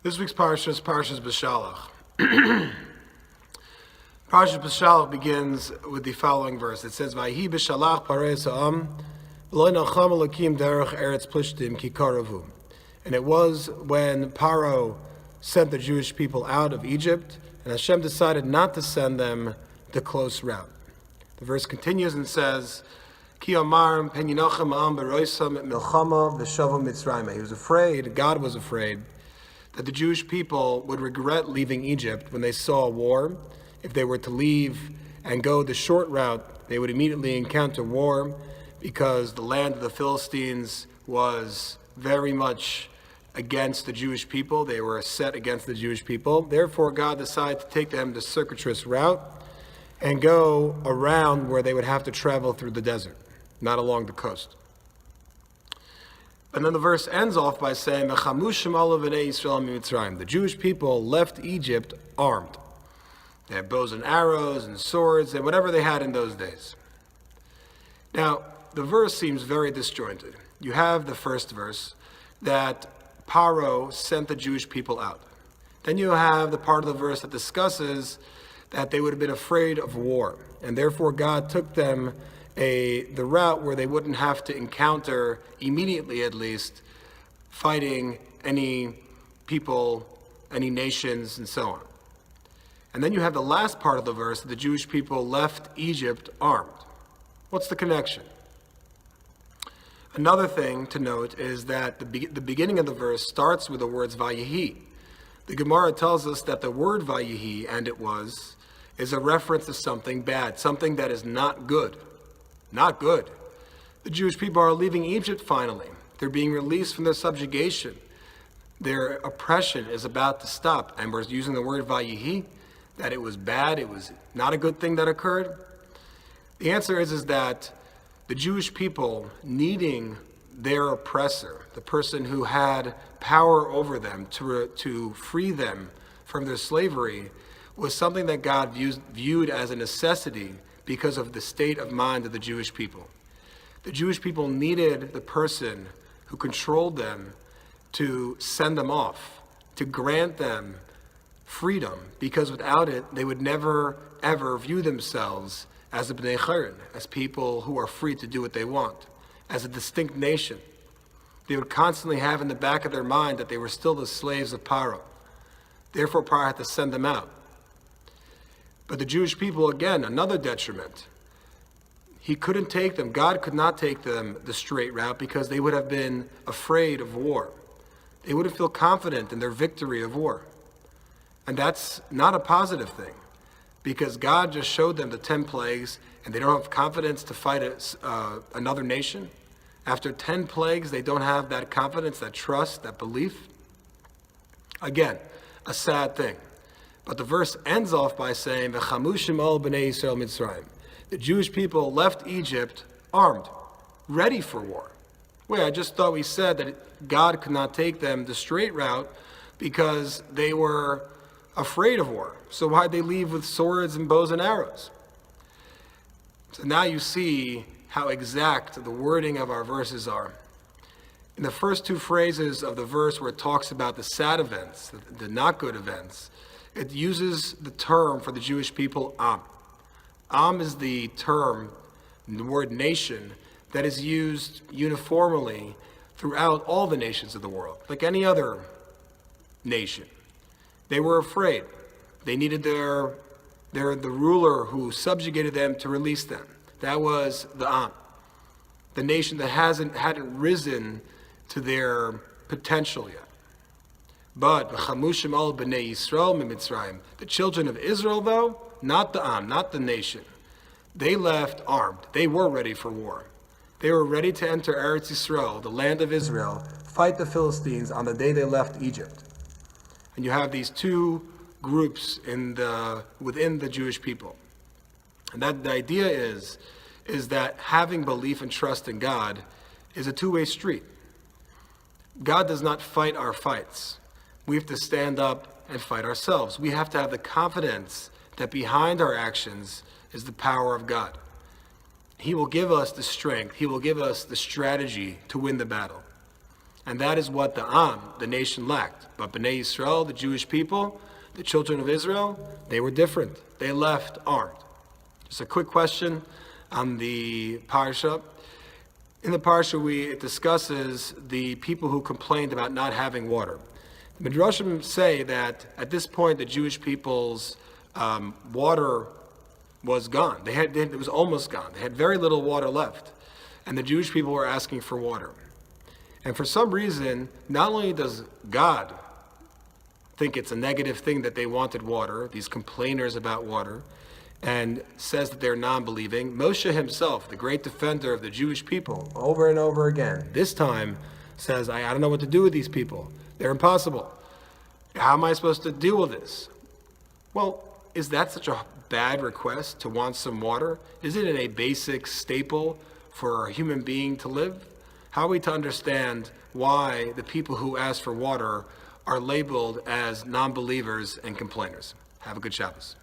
This week's Parshas is Parshas Beshalach. Parshas Beshalach begins with the following verse. It says, "Vayhi Beshalach Parez Ha'am Lo Nacham Elokim Derech Eretz Plishtim Ki Karavu." And it was when Paro sent the Jewish people out of Egypt, and Hashem decided not to send them the close route. The verse continues and says, Ki Amar Pen Yinochem Am Beroisam Milchama V'Shava Mitzrayim. He was afraid, God was afraid, that the Jewish people would regret leaving Egypt when they saw a war. If they were to leave and go the short route, they would immediately encounter war because the land of the Philistines was very much against the Jewish people. They were set against the Jewish people. Therefore, God decided to take them the circuitous route and go around where they would have to travel through the desert, not along the coast. And then the verse ends off by saying, the Jewish people left Egypt armed. They had bows and arrows and swords and whatever they had in those days. Now, the verse seems very disjointed. You have the first verse that Paro sent the Jewish people out. Then you have the part of the verse that discusses that they would have been afraid of war, and therefore God took them the route where they wouldn't have to encounter, immediately at least, fighting any people, any nations, and so on. And then you have the last part of the verse that the Jewish people left Egypt armed. What's the connection? Another thing to note is that the beginning of the verse starts with the words Vayihi. The Gemara tells us that the word Vayihi, and it was, is a reference to something bad, something that is not good. Not good. The Jewish people are leaving Egypt finally. They're being released from their subjugation. Their oppression is about to stop. And we're using the word Vayihi, that it was bad, it was not a good thing that occurred. The answer is that the Jewish people needing their oppressor, the person who had power over them to free them from their slavery, was something that God viewed as a necessity because of the state of mind of the Jewish people. The Jewish people needed the person who controlled them to send them off, to grant them freedom, because without it, they would never, ever view themselves as a Bnei Chayrin, as people who are free to do what they want, as a distinct nation. They would constantly have in the back of their mind that they were still the slaves of Paro. Therefore, Paro had to send them out. But the Jewish people, again, another detriment. He couldn't take them, God could not take them the straight route because they would have been afraid of war. They wouldn't feel confident in their victory of war. And that's not a positive thing because God just showed them the 10 plagues and they don't have confidence to fight another nation. After 10 plagues, they don't have that confidence, that trust, that belief. Again, a sad thing. But the verse ends off by saying, "V'chamushim ol b'nei Yisrael Mitzrayim." The Jewish people left Egypt armed, ready for war. Wait, I just thought we said that God could not take them the straight route because they were afraid of war. So why'd they leave with swords and bows and arrows? So now you see how exact the wording of our verses are. In the first two phrases of the verse where it talks about the sad events, the not good events, it uses the term for the Jewish people, Am. Am is the term, the word nation, that is used uniformly throughout all the nations of the world, like any other nation. They were afraid. They needed the ruler who subjugated them to release them. That was the Am, the nation that hadn't risen to their potential yet. But v'chamushim ol b'nei Yisrael mitzrayim, the children of Israel, though, not the Am, not the nation, they left armed. They were ready for war. They were ready to enter Eretz Yisrael, the land of Israel, fight the Philistines on the day they left Egypt. And you have these two groups within the Jewish people. And that the idea is that having belief and trust in God is a two-way street. God does not fight our fights. We have to stand up and fight ourselves. We have to have the confidence that behind our actions is the power of God. He will give us the strength. He will give us the strategy to win the battle. And that is what the nation, lacked. But Bnei Yisrael, the Jewish people, the children of Israel, they were different. They left armed. Just a quick question on the Parsha. In the Parsha, it discusses the people who complained about not having water. The Midrashim say that at this point, the Jewish people's water was gone. It was almost gone. They had very little water left. And the Jewish people were asking for water. And for some reason, not only does God think it's a negative thing that they wanted water, these complainers about water, and says that they're non-believing, Moshe himself, the great defender of the Jewish people, over and over again, this time says, I don't know what to do with these people. They're impossible. How am I supposed to deal with this? Well, is that such a bad request to want some water? Isn't it a basic staple for a human being to live? How are we to understand why the people who ask for water are labeled as non-believers and complainers? Have a good Shabbos.